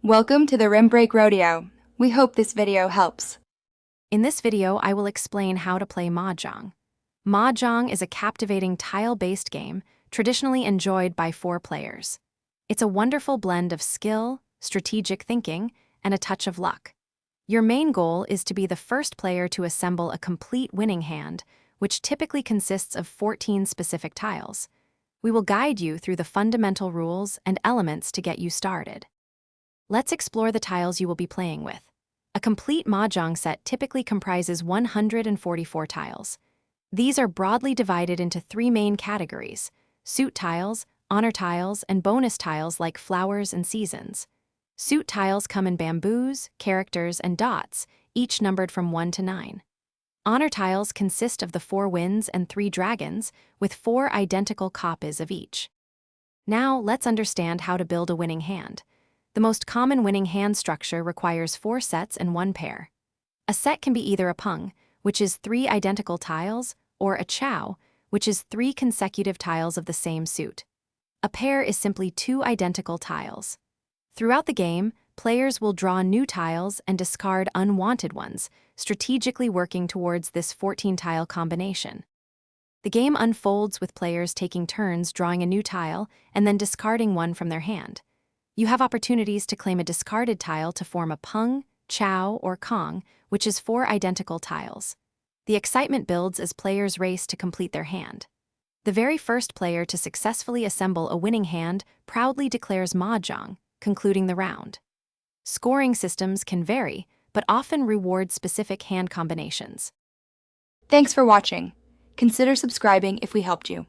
Welcome to the Rim Break Rodeo. We hope this video helps. In this video, I will explain how to play Mahjong. Mahjong is a captivating tile-based game traditionally enjoyed by 4 players. It's a wonderful blend of skill, strategic thinking, and a touch of luck. Your main goal is to be the first player to assemble a complete winning hand, which typically consists of 14 specific tiles. We will guide you through the fundamental rules and elements to get you started. Let's explore the tiles you will be playing with. A complete Mahjong set typically comprises 144 tiles. These are broadly divided into 3 main categories: suit tiles, honor tiles, and bonus tiles like flowers and seasons. Suit tiles come in bamboos, characters, and dots, each numbered from 1 to 9. Honor tiles consist of the 4 winds and 3 dragons, with 4 identical copies of each. Now, let's understand how to build a winning hand. The most common winning hand structure requires 4 sets and 1 pair. A set can be either a pung, which is 3 identical tiles, or a chow, which is 3 consecutive tiles of the same suit. A pair is simply 2 identical tiles. Throughout the game, players will draw new tiles and discard unwanted ones, strategically working towards this 14-tile combination. The game unfolds with players taking turns drawing a new tile and then discarding one from their hand. You have opportunities to claim a discarded tile to form a pung, chow, or kong, which is 4 identical tiles. The excitement builds as players race to complete their hand. The very first player to successfully assemble a winning hand proudly declares Mahjong, concluding the round. Scoring systems can vary, but often reward specific hand combinations. Thanks for watching. Consider subscribing if we helped you.